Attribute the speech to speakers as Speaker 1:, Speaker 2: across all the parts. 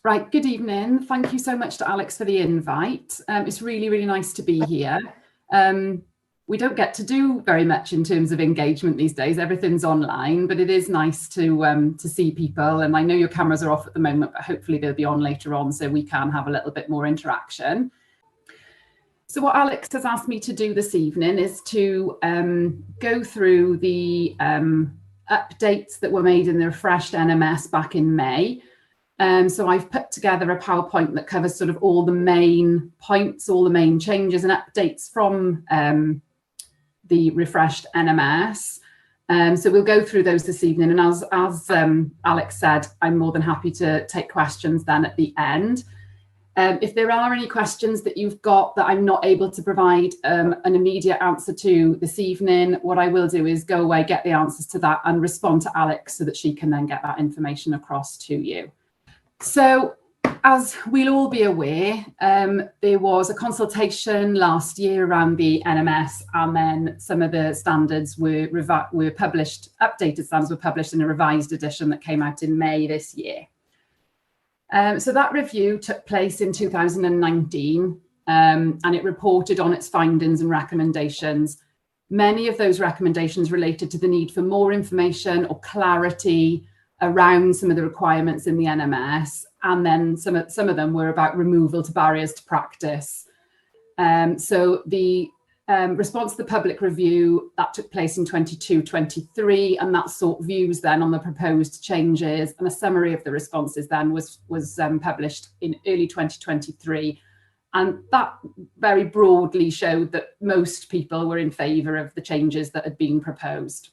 Speaker 1: Right, good evening. Thank you so much to Alex for the invite. It's really, really nice to be here. We don't get to do very much in terms of engagement these days. Everything's online, but it is nice to see people. And I know your cameras are off at the moment, but hopefully they'll be on later on so we can have a little bit more interaction. So what Alex has asked me to do this evening is to go through the updates that were made in the refreshed NMS back in May. So I've put together a PowerPoint that covers sort of all the main points, all the main changes and updates from the refreshed NMS. So we'll go through those this evening. And as Alex said, I'm more than happy to take questions then at the end. If there are any questions that you've got that I'm not able to provide an immediate answer to this evening, what I will do is go away, get the answers to that and respond to Alex so that she can then get that information across to you. So as we'll all be aware, there was a consultation last year around the NMS, and then some of the standards were published, updated standards were published in a revised edition that came out in May this year. So that review took place in 2019, and it reported on its findings and recommendations. Many of those recommendations related to the need for more information or clarity around some of the requirements in the NMS, and then some of them were about removal to barriers to practice. So the response to the public review that took place in 22-23, and that sought views then on the proposed changes, and a summary of the responses then was published in early 2023, and that very broadly showed that most people were in favour of the changes that had been proposed.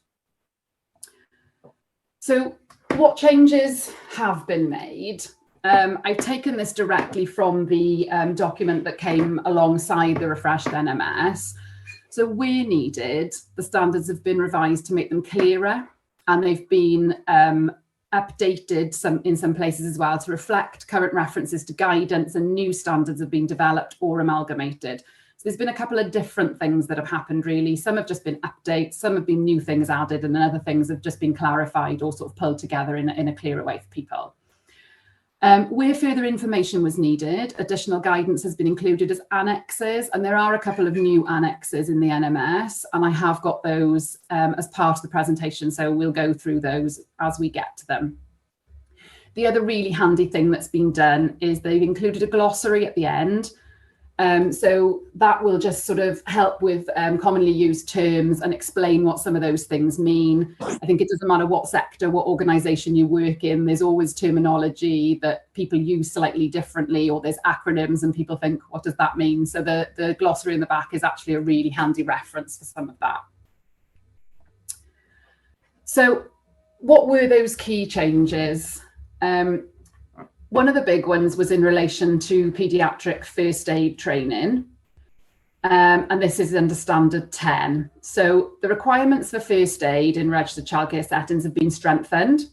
Speaker 1: So what changes have been made? I've taken this directly from the document that came alongside the refreshed NMS. So where needed, the standards have been revised to make them clearer, and they've been updated in some places as well to reflect current references to guidance, and new standards have been developed or amalgamated. So there's been a couple of different things that have happened really. Some have just been updates, some have been new things added, and then other things have just been clarified or sort of pulled together in a clearer way for people. Where further information was needed, additional guidance has been included as annexes, and there are a couple of new annexes in the NMS, and I have got those as part of the presentation, so we'll go through those as we get to them. The other really handy thing that's been done is they've included a glossary at the end. So that will just sort of help with commonly used terms and explain what some of those things mean. I think it doesn't matter what sector, what organisation you work in, there's always terminology that people use slightly differently, or there's acronyms and people think, what does that mean? So the glossary in the back is actually a really handy reference for some of that. So what were those key changes? One of the big ones was in relation to paediatric first aid training, and this is under standard 10. So the requirements for first aid in registered childcare settings have been strengthened,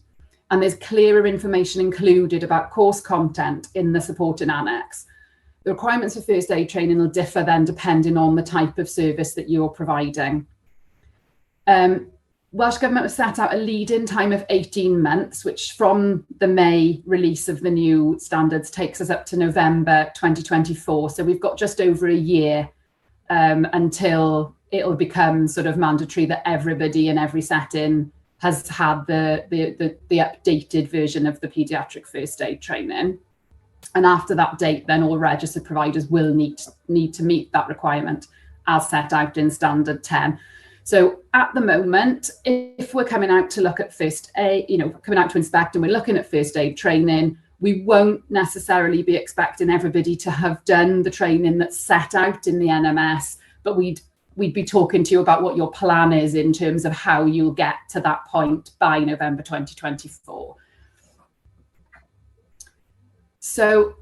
Speaker 1: and there's clearer information included about course content in the supporting annex. The requirements for first aid training will differ then depending on the type of service that you're providing. Welsh Government has set out a lead-in time of 18 months, which from the May release of the new standards takes us up to November 2024. So we've got just over a year until it'll become sort of mandatory that everybody in every setting has had the updated version of the paediatric first aid training. And after that date, then all registered providers will need to meet that requirement as set out in standard 10. So at the moment, if we're coming out to look at first aid, coming out to inspect and we're looking at first aid training, we won't necessarily be expecting everybody to have done the training that's set out in the NMS, but we'd be talking to you about what your plan is in terms of how you'll get to that point by November 2024. So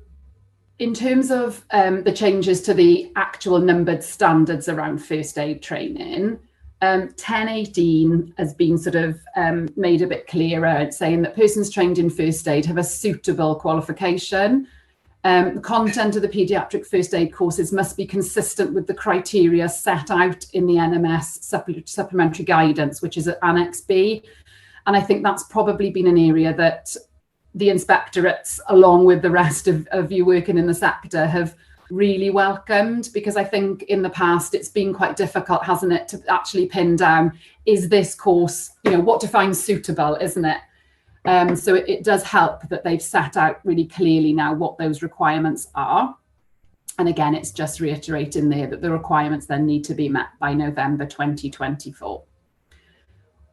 Speaker 1: in terms of the changes to the actual numbered standards around first aid training, 1018 has been sort of made a bit clearer, saying that persons trained in first aid have a suitable qualification. The content of the paediatric first aid courses must be consistent with the criteria set out in the NMS supplementary guidance, which is at Annex B. And I think that's probably been an area that the inspectorates, along with the rest of you working in the sector, have really welcomed, because I think in the past it's been quite difficult, hasn't it, to actually pin down, is this course, you know, what defines suitable, isn't it? So it does help that they've set out really clearly now what those requirements are. And again, it's just reiterating there that the requirements then need to be met by November 2024.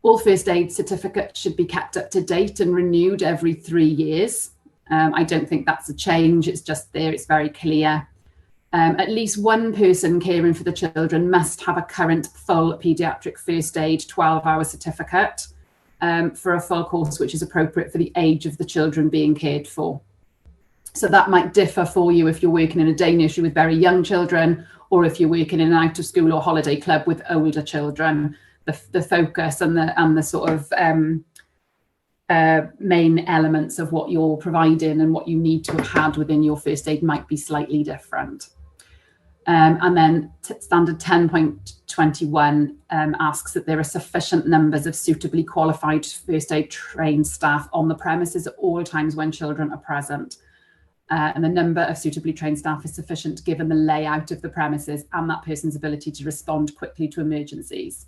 Speaker 1: All first aid certificates should be kept up to date and renewed every 3 years. I don't think that's a change, it's just there, it's very clear. At least one person caring for the children must have a current full paediatric first aid 12-hour certificate for a full course which is appropriate for the age of the children being cared for. So that might differ for you if you're working in a day nursery with very young children, or if you're working in an out of school or holiday club with older children. The focus and the sort of main elements of what you're providing and what you need to have had within your first aid might be slightly different. And then standard 10.21 asks that there are sufficient numbers of suitably qualified first aid trained staff on the premises at all times when children are present. And the number of suitably trained staff is sufficient given the layout of the premises and that person's ability to respond quickly to emergencies.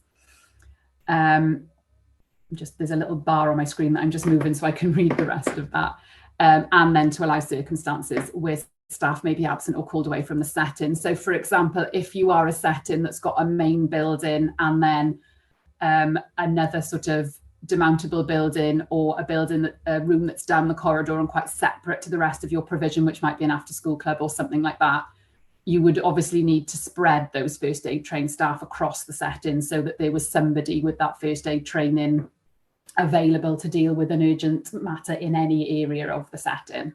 Speaker 1: There's a little bar on my screen that I'm just moving so I can read the rest of that. And then to allow circumstances where staff may be absent or called away from the setting. So for example, if you are a setting that's got a main building and then another sort of demountable building, or a room that's down the corridor and quite separate to the rest of your provision, which might be an after school club or something like that, you would obviously need to spread those first aid trained staff across the setting so that there was somebody with that first aid training available to deal with an urgent matter in any area of the setting.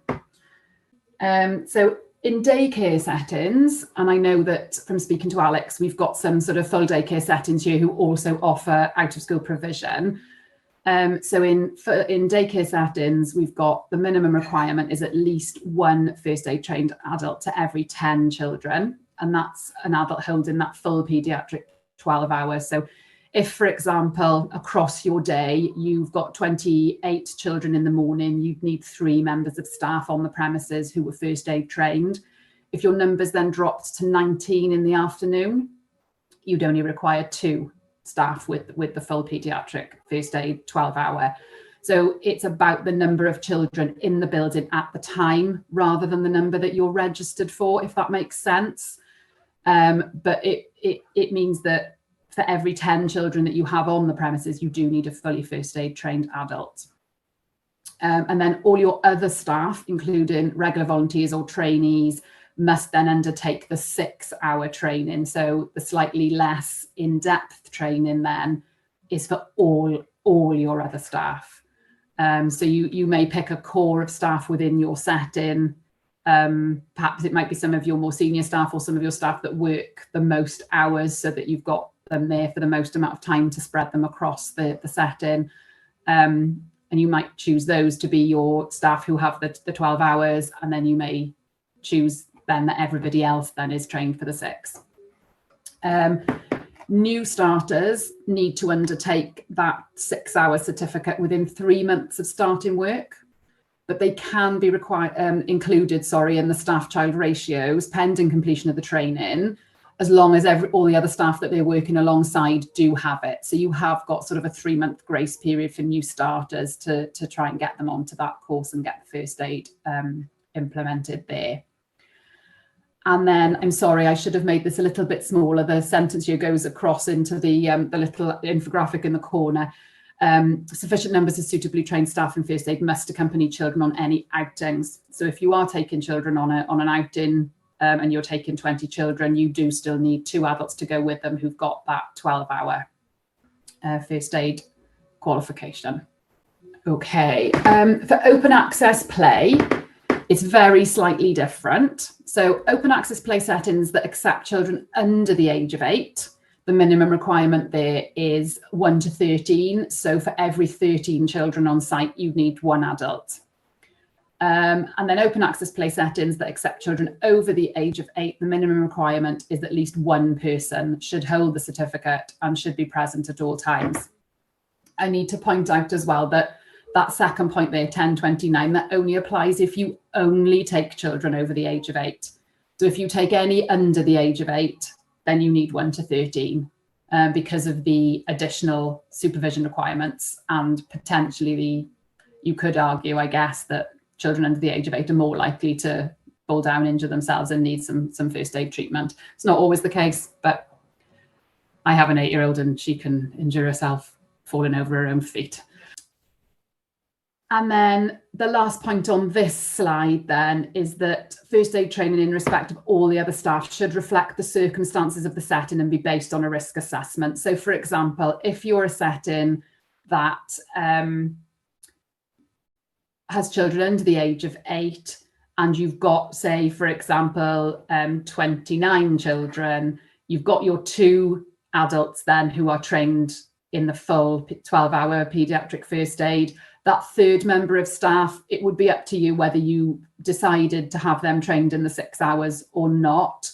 Speaker 1: So in daycare settings, and I know that from speaking to Alex, we've got some sort of full daycare settings here who also offer out of school provision. So in daycare settings, we've got the minimum requirement is at least one first aid trained adult to every 10 children. And that's an adult holding that full paediatric 12 hours. So if, for example, across your day, you've got 28 children in the morning, you'd need 3 members of staff on the premises who were first aid trained. If your numbers then dropped to 19 in the afternoon, you'd only require 2 staff with the full paediatric first aid 12-hour. So it's about the number of children in the building at the time rather than the number that you're registered for, if that makes sense. But it means that for every 10 children that you have on the premises, you do need a fully first aid trained adult. And then all your other staff, including regular volunteers or trainees, must then undertake the 6-hour training. So the slightly less in-depth training then is for all your other staff. So you may pick a core of staff within your setting. Perhaps it might be some of your more senior staff or some of your staff that work the most hours so that you've got them there for the most amount of time to spread them across the setting. And you might choose those to be your staff who have the 12 hours, and then you may choose then that everybody else then is trained for the 6. New starters need to undertake that 6-hour certificate within 3 months of starting work, but they can be included in the staff-child ratios pending completion of the training, as long as all the other staff that they're working alongside do have it. So you have got sort of a 3-month grace period for new starters to try and get them onto that course and get the first aid implemented there. And then, I'm sorry, I should have made this a little bit smaller. The sentence here goes across into the little infographic in the corner. Sufficient numbers of suitably trained staff in first aid must accompany children on any outings. So if you are taking children on an outing and you're taking 20 children, you do still need 2 adults to go with them who've got that 12-hour first aid qualification. Okay, for open access play, it's very slightly different. So open access play settings that accept children under the age of 8, the minimum requirement there is 1 to 13. So for every 13 children on site, you need 1 adult. And then open access play settings that accept children over the age of 8, the minimum requirement is at least 1 person should hold the certificate and should be present at all times. I need to point out as well that that second point there, 1029, that only applies if you only take children over the age of 8. So if you take any under the age of 8, then you need 1 to 13 because of the additional supervision requirements, and potentially you could argue, I guess, that children under the age of 8 are more likely to fall down, injure themselves, and need some first aid treatment. It's not always the case, but I have an 8-year-old and she can injure herself falling over her own feet. And then the last point on this slide then is that first aid training in respect of all the other staff should reflect the circumstances of the setting and be based on a risk assessment. So for example, if you're a setting that has children under the age of 8 and you've got, say, for example, 29 children, you've got your 2 adults then who are trained in the full 12-hour paediatric first aid. That third member of staff, it would be up to you whether you decided to have them trained in the 6 hours or not.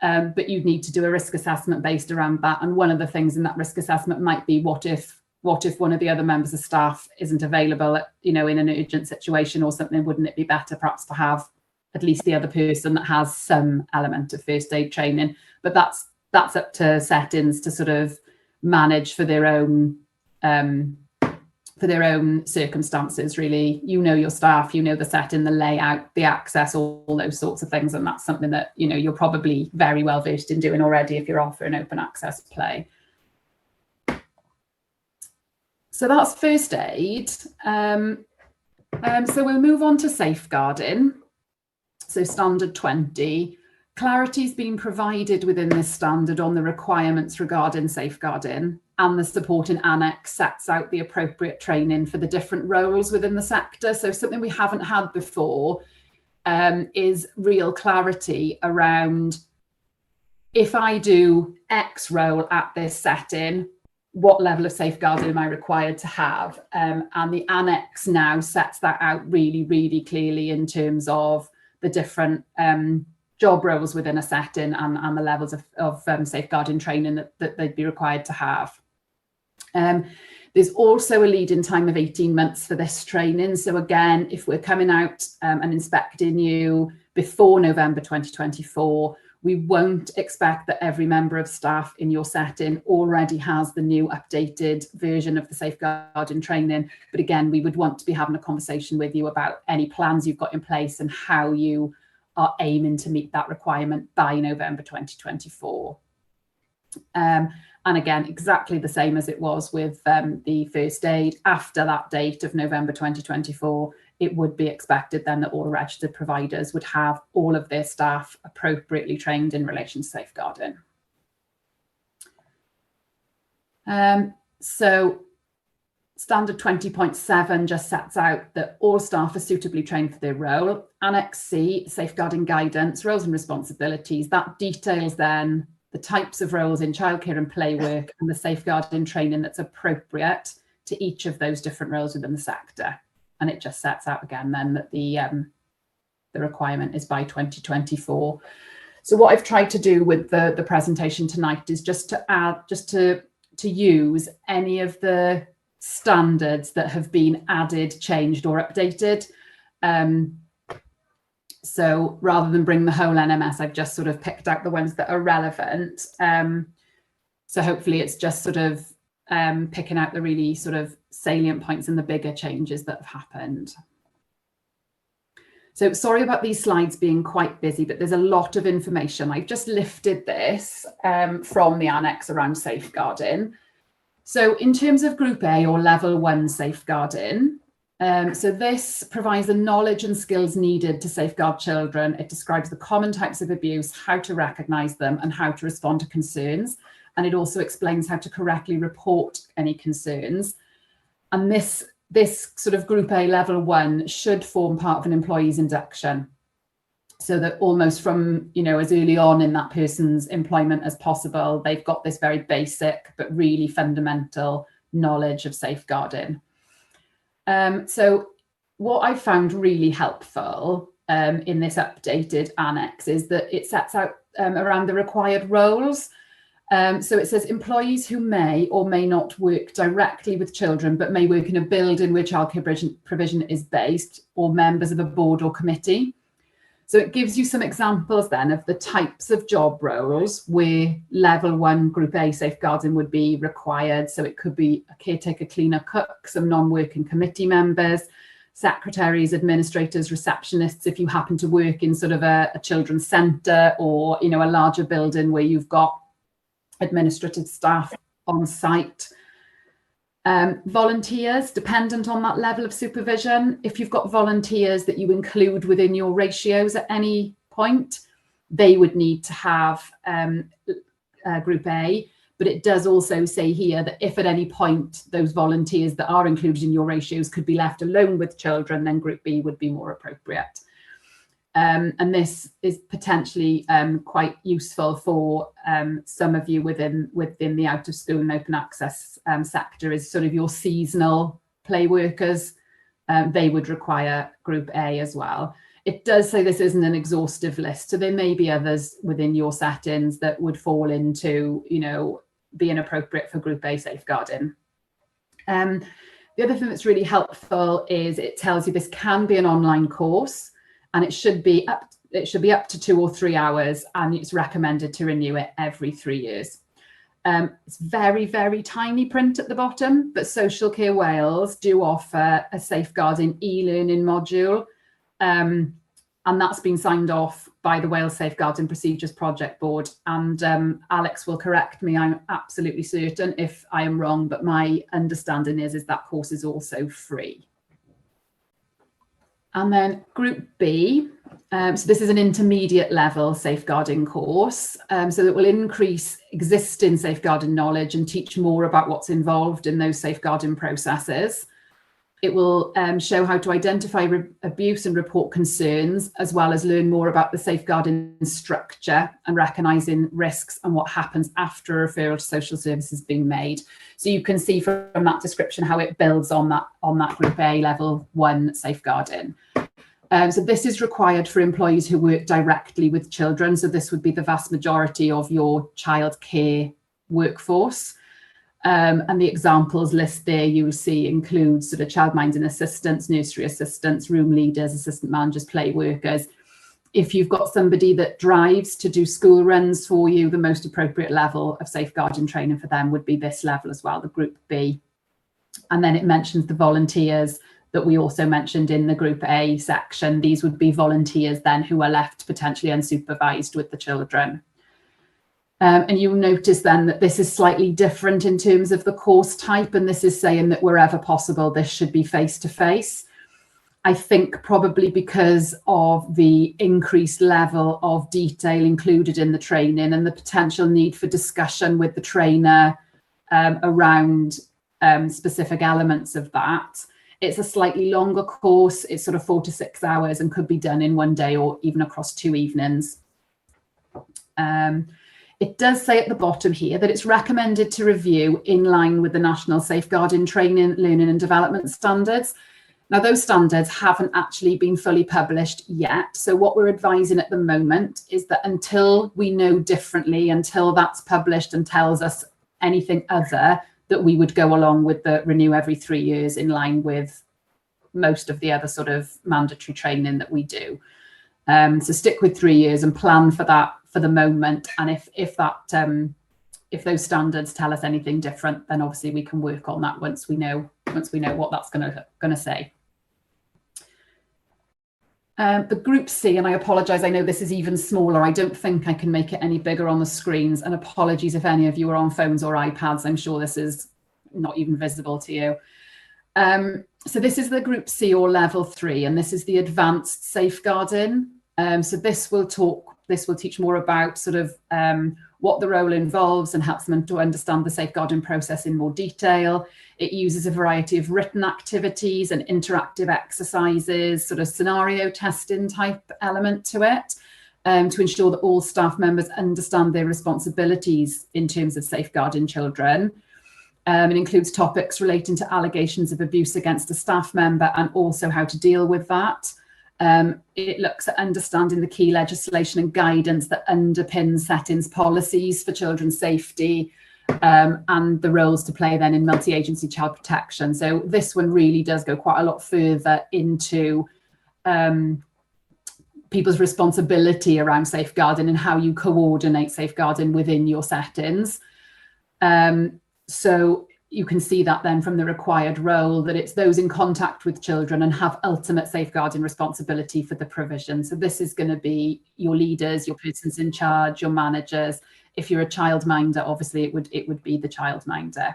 Speaker 1: But you'd need to do a risk assessment based around that. And one of the things in that risk assessment might be, what if one of the other members of staff isn't available, in an urgent situation or something? Wouldn't it be better perhaps to have at least the other person that has some element of first aid training? But that's up to settings to sort of manage for their own circumstances, really. Your staff, the setting, the layout, the access, all those sorts of things, and that's something that you're probably very well versed in doing already if you're offering open access play. So that's first aid. So we'll move on to safeguarding. So standard 20. Clarity's been provided within this standard on the requirements regarding safeguarding, and the supporting annex sets out the appropriate training for the different roles within the sector. So something we haven't had before is real clarity around, if I do X role at this setting, what level of safeguarding am I required to have? And the annex now sets that out really, really clearly in terms of the different job roles within a setting and the levels of safeguarding training that they'd be required to have. There's also a lead-in time of 18 months for this training. So again, if we're coming out and inspecting you before November 2024, we won't expect that every member of staff in your setting already has the new updated version of the safeguarding training. But again, we would want to be having a conversation with you about any plans you've got in place and how you are aiming to meet that requirement by November 2024. And again, exactly the same as it was with the first aid. After that date of November 2024, it would be expected then that all registered providers would have all of their staff appropriately trained in relation to safeguarding. So standard 20.7 just sets out that all staff are suitably trained for their role. Annex C, safeguarding guidance, roles and responsibilities, that details then the types of roles in childcare and play work and the safeguarding training that's appropriate to each of those different roles within the sector. And it just sets out again then that the requirement is by 2024. So what I've tried to do with the presentation tonight is just to use any of the standards that have been added, changed or updated. So rather than bring the whole NMS, I've just sort of picked out the ones that are relevant. So hopefully it's just sort of picking out the really sort of salient points and the bigger changes that have happened. So sorry about these slides being quite busy, but there's a lot of information. I've just lifted this from the annex around safeguarding. So in terms of Group A or Level 1 safeguarding, so this provides the knowledge and skills needed to safeguard children. It describes the common types of abuse, how to recognise them and how to respond to concerns. And it also explains how to correctly report any concerns. And this sort of Group A Level 1 should form part of an employee's induction, so that almost from, as early on in that person's employment as possible, they've got this very basic but really fundamental knowledge of safeguarding. So what I found really helpful in this updated annex is that it sets out around the required roles. So it says employees who may or may not work directly with children, but may work in a building where childcare provision is based, or members of a board or committee. So it gives you some examples then of the types of job roles where level 1 group A safeguarding would be required. So it could be a caretaker, cleaner, cook, some non-working committee members, secretaries, administrators, receptionists, if you happen to work in sort of a children's centre, or, you know, a larger building where you've got administrative staff on site. Volunteers, dependent on that level of supervision. If you've got volunteers that you include within your ratios at any point, they would need to have group A. But it does also say here that if at any point those volunteers that are included in your ratios could be left alone with children, then group B would be more appropriate. And this is potentially quite useful for some of you within the out of school and open access sector, is sort of your seasonal play workers. They would require group A as well. It does say this isn't an exhaustive list, so there may be others within your settings that would fall into, you know, being appropriate for group A safeguarding. The other thing that's really helpful is it tells you this can be an online course, and it should be up to 2 or 3 hours, and it's recommended to renew it every 3 years. It's very, very tiny print at the bottom, but Social Care Wales do offer a safeguarding e-learning module, and that's been signed off by the Wales Safeguarding Procedures Project Board. And Alex will correct me, I'm absolutely certain if I am wrong, but my understanding is that course is also free. And then group B, so this is an intermediate level safeguarding course, so that will increase existing safeguarding knowledge and teach more about what's involved in those safeguarding processes. It will show how to identify abuse and report concerns, as well as learn more about the safeguarding structure and recognising risks and what happens after a referral to social services being made. So you can see from that description how it builds on that group A level 1 safeguarding. So this is required for employees who work directly with children. So this would be the vast majority of your childcare workforce. And the examples list there you will see include sort of childminding assistants, nursery assistants, room leaders, assistant managers, play workers. If you've got somebody that drives to do school runs for you, the most appropriate level of safeguarding training for them would be this level as well, the group B. And then it mentions the volunteers that we also mentioned in the group A section. These would be volunteers then who are left potentially unsupervised with the children. And you'll notice then that this is slightly different in terms of the course type, and this is saying that wherever possible, this should be face-to-face. I think probably because of the increased level of detail included in the training and the potential need for discussion with the trainer around specific elements of that. It's a slightly longer course. It's sort of 4 to 6 hours and could be done in one day or even across 2 evenings. It does say at the bottom here that it's recommended to review in line with the National Safeguarding Training, Learning and Development Standards. Now, those standards haven't actually been fully published yet. So what we're advising at the moment is that until we know differently, until that's published and tells us anything other, that we would go along with the renew every 3 years in line with most of the other sort of mandatory training that we do. So stick with 3 years and plan for that for the moment. And if those standards tell us anything different, then obviously we can work on that once we know what that's gonna say. The group C, and I apologise, I know this is even smaller. I don't think I can make it any bigger on the screens, and apologies if any of you are on phones or iPads. I'm sure this is not even visible to you. So this is the group C or level 3, and this is the advanced safeguarding. So this will teach more about sort of what the role involves and helps them to understand the safeguarding process in more detail. It uses a variety of written activities and interactive exercises, sort of scenario testing type element to it, to ensure that all staff members understand their responsibilities in terms of safeguarding children. It includes topics relating to allegations of abuse against a staff member and also how to deal with that. It looks at understanding the key legislation and guidance that underpins settings policies for children's safety, and the roles to play then in multi-agency child protection. So this one really does go quite a lot further into people's responsibility around safeguarding and how you coordinate safeguarding within your settings. So you can see that then from the required role, that it's those in contact with children and have ultimate safeguarding responsibility for the provision. So this is going to be your leaders, your persons in charge, your managers. If you're a childminder, obviously it would be the childminder.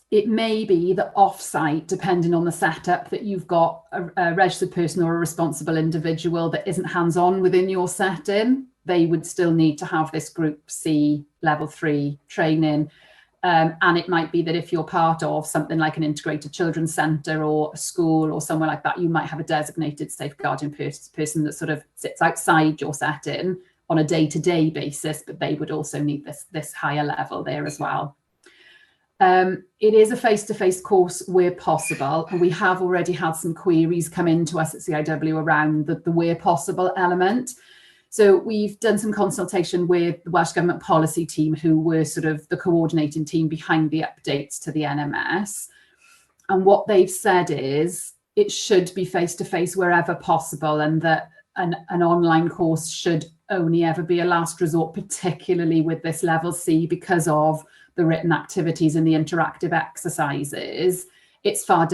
Speaker 1: It may be that off-site, depending on the setup, that you've got a registered person or a responsible individual that isn't hands-on within your setting. They would still need to have this Group C Level 3 training. And it might be that if you're part of something like an integrated children's centre or a school or somewhere like that, you might have a designated safeguarding person that sort of sits outside your setting on a day-to-day basis, but they would also need this higher level there as well. It is a face-to-face course where possible, and we have already had some queries come into us at CIW around the where possible element. So we've done some consultation with the Welsh Government policy team, who were sort of the coordinating team behind the updates to the NMS. And what they've said is it should be face-to-face wherever possible, and that an online course should only ever be a last resort, particularly with this level C, because of the written activities and the interactive exercises. It's far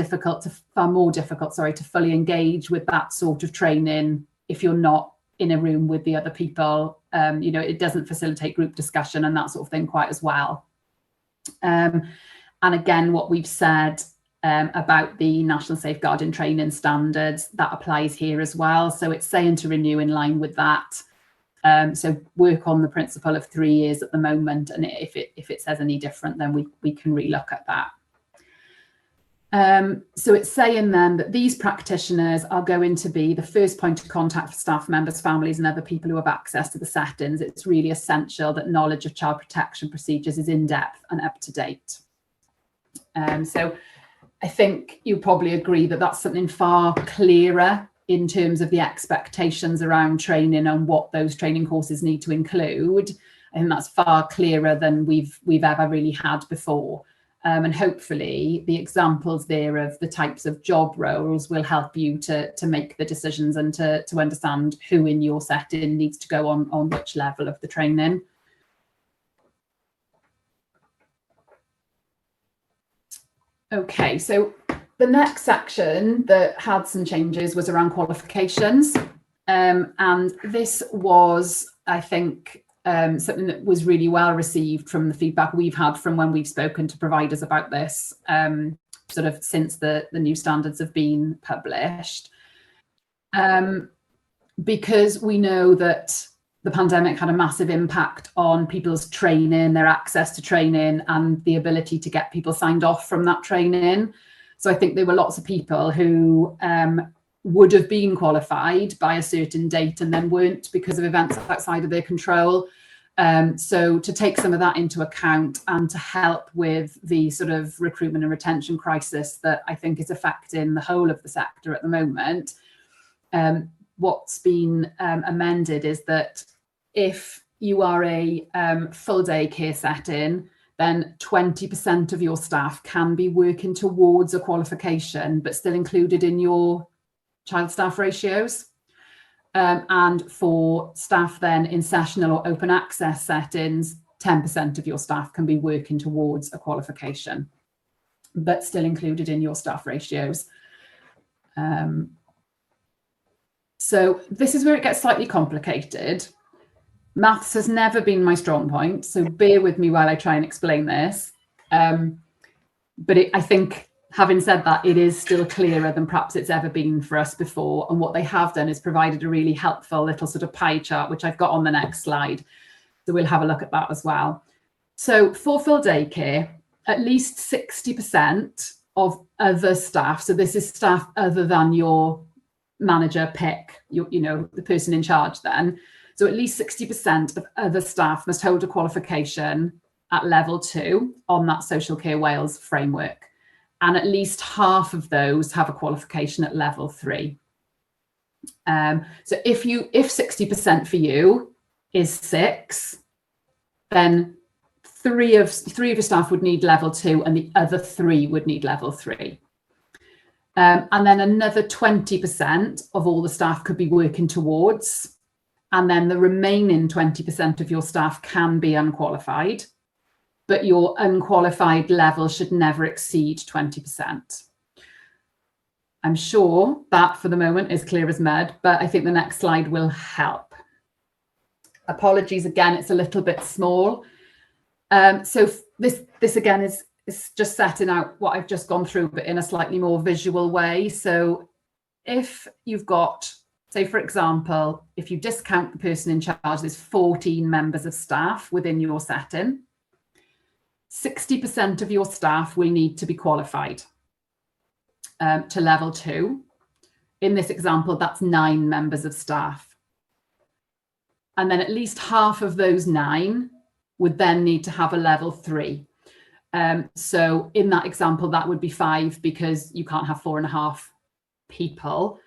Speaker 1: more difficult to fully engage with that sort of training if you're not in a room with the other people. It doesn't facilitate group discussion and that sort of thing quite as well. And again, what we've said about the National Safeguarding Training Standards, that applies here as well. So it's saying to renew in line with that. So work on the principle of 3 years at the moment, and if it says any different, then we can relook at that. So it's saying then that these practitioners are going to be the first point of contact for staff members, families and other people who have access to the settings. It's really essential that knowledge of child protection procedures is in depth and up to date. So I think you probably agree that that's something far clearer in terms of the expectations around training and what those training courses need to include. I think that's far clearer than we've ever really had before. And hopefully the examples there of the types of job roles will help you to make the decisions and to understand who in your setting needs to go on which level of the training. Okay, so the next section that had some changes was around qualifications. And this was, I think, something that was really well received from the feedback we've had from when we've spoken to providers about this, sort of since the new standards have been published. Because we know that the pandemic had a massive impact on people's training, their access to training, and the ability to get people signed off from that training. So I think there were lots of people who would have been qualified by a certain date and then weren't because of events outside of their control. So to take some of that into account and to help with the sort of recruitment and retention crisis that I think is affecting the whole of the sector at the moment, what's been amended is that if you are a full day care setting, then 20% of your staff can be working towards a qualification, but still included in your child staff ratios. And for staff then in sessional or open access settings, 10% of your staff can be working towards a qualification, but still included in your staff ratios. So this is where it gets slightly complicated. Maths has never been my strong point, so bear with me while I try and explain this. But I think, having said that, it is still clearer than perhaps it's ever been for us before. And what they have done is provided a really helpful little sort of pie chart, which I've got on the next slide. So we'll have a look at that as well. So for full day care, at least 60% of other staff, so this is staff other than your manager pick, the person in charge then. So at least 60% of other staff must hold a qualification at level 2 on that Social Care Wales framework. and at least half of those have a qualification at level 3. So if 60% for you is 6, then three of your staff would need level 2 and the other 3 would need level 3. And then another 20% of all the staff could be working towards, and then the remaining 20% of your staff can be unqualified, but your unqualified level should never exceed 20%. I'm sure that for the moment is clear as mud, but I think the next slide will help. Apologies again, it's a little bit small. So this again is just setting out what I've just gone through, but in a slightly more visual way. So if you've got, say, for example, if you discount the person in charge, there's 14 members of staff within your setting, 60% of your staff will need to be qualified to level 2. In this example, that's 9 members of staff. And then at least half of those 9 would then need to have a level 3. So in that example, that would be 5 because you can't have 4.5 people.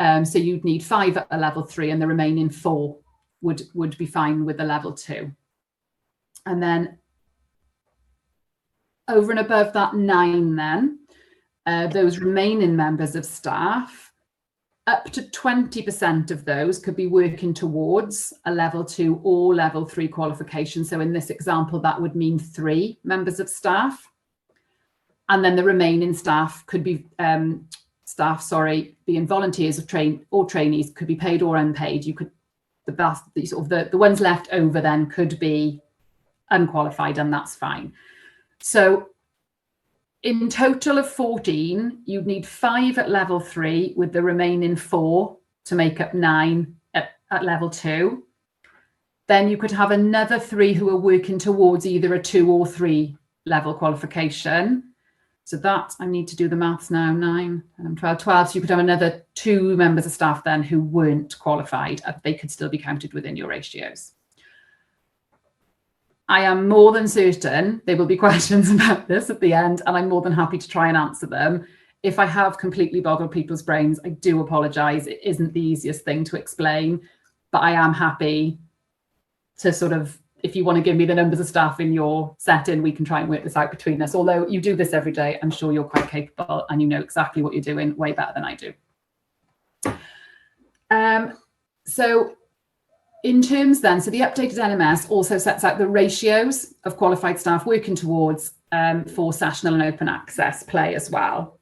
Speaker 1: So you'd need 5 at a level 3 and the remaining 4 would be fine with a level 2. And then over and above that 9 then, those remaining members of staff, up to 20% of those could be working towards a level 2 or level 3 qualification. So in this example, that would mean 3 members of staff. And then the remaining staff could be being volunteers or trainees, could be paid or unpaid. You could, the ones left over then could be unqualified, and that's fine. So in total of 14, you'd need 5 at level 3 with the remaining 4 to make up 9 at level 2. Then you could have another 3 who are working towards either a 2 or 3 level qualification. So that, I need to do the maths now, 9 and 12. So you could have another 2 members of staff then who weren't qualified. They could still be counted within your ratios. I am more than certain there will be questions about this at the end, and I'm more than happy to try and answer them. If I have completely boggled people's brains, I do apologise. It isn't the easiest thing to explain, but I am happy to sort of, if you want to give me the numbers of staff in your setting, we can try and work this out between us. Although you do this every day, I'm sure you're quite capable and you know exactly what you're doing way better than I do. So in terms then, so the updated NMS also sets out the ratios of qualified staff working towards for sessional and open access play as well.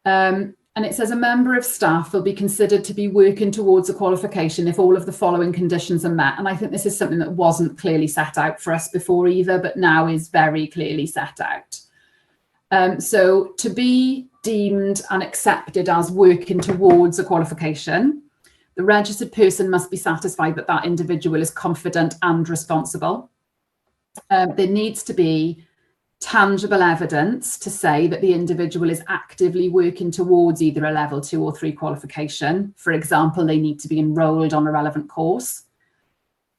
Speaker 1: And it says a member of staff will be considered to be working towards a qualification if all of the following conditions are met. And I think this is something that wasn't clearly set out for us before either, but now is very clearly set out. So to be deemed and accepted as working towards a qualification, the registered person must be satisfied that that individual is confident and responsible. There needs to be tangible evidence to say that the individual is actively working towards either a level 2 or 3 qualification. For example, they need to be enrolled on a relevant course.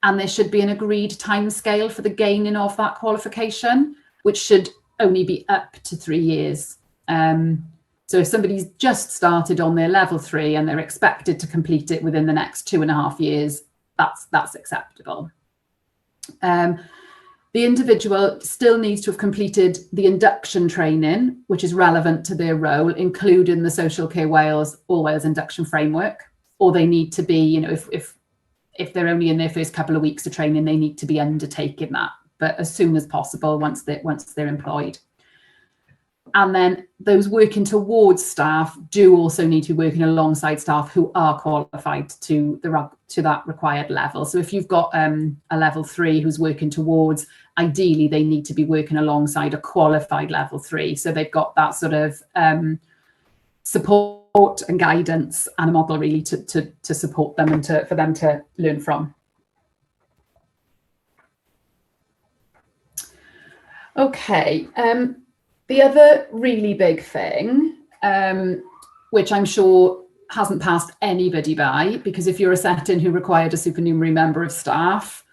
Speaker 1: And there should be an agreed timescale for the gaining of that qualification, which should only be up to 3 years. So if somebody's just started on their level 3 and they're expected to complete it within the next 2.5 years, that's acceptable. The individual still needs to have completed the induction training, which is relevant to their role, including the Social Care Wales All Wales induction framework, or they need to be, you know, if they're only in their first couple of weeks of training, they need to be undertaking that, but as soon as possible once they're employed. And then those working towards staff do also need to be working alongside staff who are qualified to that required level. So if you've got a level 3 who's working towards, ideally they need to be working alongside a qualified level 3. So they've got that sort of support and guidance and a model really to support them and for them to learn from. Okay. The other really big thing, which I'm sure hasn't passed anybody by, because if you're a setting who required a supernumerary member of staff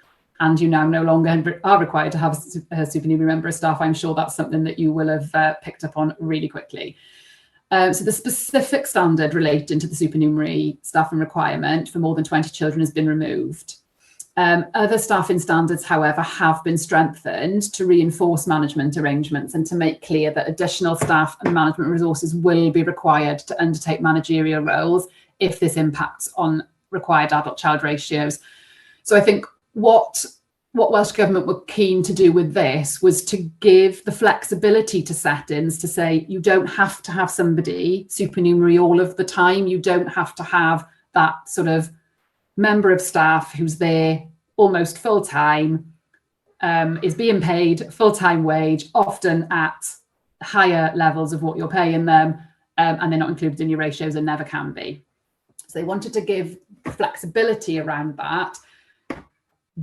Speaker 1: and you now no longer are required to have a supernumerary member of staff, I'm sure that's something that you will have picked up on really quickly. So the specific standard relating to the supernumerary staffing requirement for more than 20 children has been removed. Other staffing standards, however, have been strengthened to reinforce management arrangements and to make clear that additional staff and management resources will be required to undertake managerial roles if this impacts on required adult-child ratios. So I think what Welsh Government were keen to do with this was to give the flexibility to settings to say, you don't have to have somebody supernumerary all of the time. You don't have to have that sort of member of staff who's there almost full time, is being paid full-time wage, often at higher levels of what you're paying them, and they're not included in your ratios and never can be. So they wanted to give flexibility around that,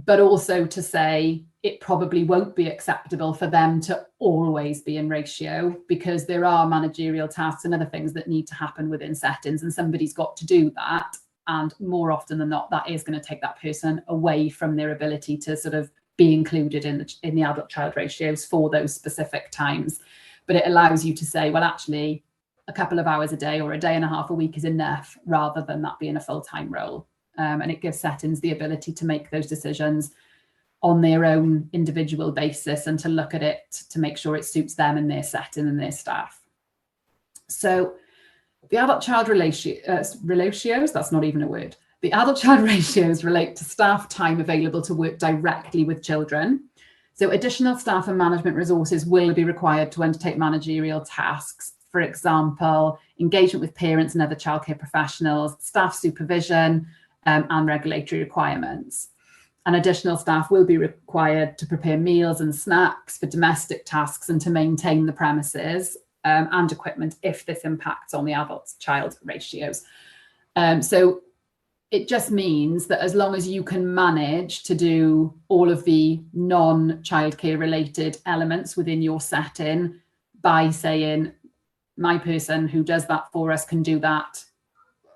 Speaker 1: but also to say it probably won't be acceptable for them to always be in ratio, because there are managerial tasks and other things that need to happen within settings, and somebody's got to do that. And more often than not, that is going to take that person away from their ability to sort of be included in the adult-child ratios for those specific times. But it allows you to say, well, actually, a couple of hours a day or a day and a half a week is enough, rather than that being a full-time role. And it gives settings the ability to make those decisions on their own individual basis and to look at it to make sure it suits them and their setting and their staff. So the adult-child ratios, that's not even a word. The adult-child ratios relate to staff time available to work directly with children. So additional staff and management resources will be required to undertake managerial tasks. For example, engagement with parents and other childcare professionals, staff supervision, and regulatory requirements. And additional staff will be required to prepare meals and snacks for domestic tasks and to maintain the premises and equipment if this impacts on the adult-child ratios. So it just means that as long as you can manage to do all of the non-childcare related elements within your setting by saying, my person who does that for us can do that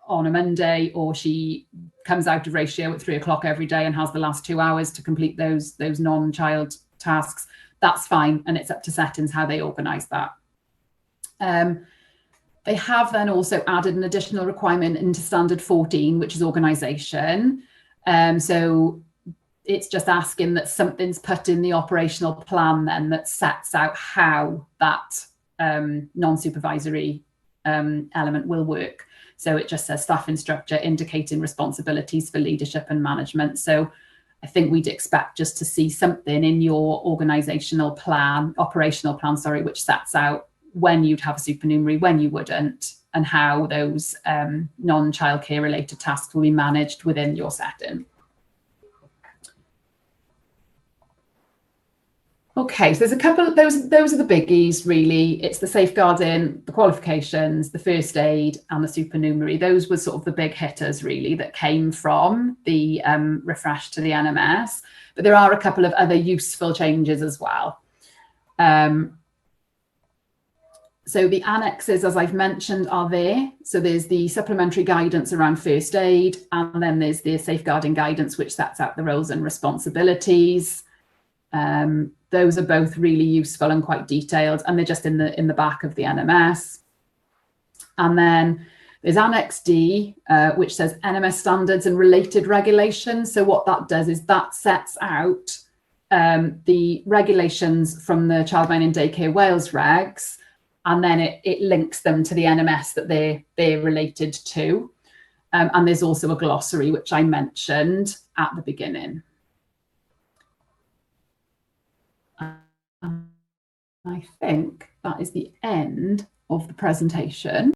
Speaker 1: on a Monday, or she comes out of ratio at 3 o'clock every day and has the last 2 hours to complete those non-child tasks, that's fine. And it's up to settings how they organise that. They have then also added an additional requirement into standard 14, which is organisation. So it's just asking that something's put in the operational plan then that sets out how that non-supervisory element will work. So it just says staff instructor indicating responsibilities for leadership and management. So I think we'd expect just to see something in your operational plan, which sets out when you'd have a supernumerary, when you wouldn't, and how those non-childcare related tasks will be managed within your setting. Okay, so there's a couple of those are the biggies, really. It's the safeguarding, the qualifications, the first aid, and the supernumerary. Those were sort of the big hitters, really, that came from the refresh to the NMS. But there are a couple of other useful changes as well. So the annexes, as I've mentioned, are there. So there's the supplementary guidance around first aid, and then there's the safeguarding guidance, which sets out the roles and responsibilities. Those are both really useful and quite detailed, and they're just in the back of the NMS. And then there's Annex D, which says NMS standards and related regulations. So what that does is that sets out the regulations from the Childminder and Daycare Wales regs, and then it links them to the NMS that they're related to. And there's also a glossary, which I mentioned at the beginning. I think that is the end of the presentation.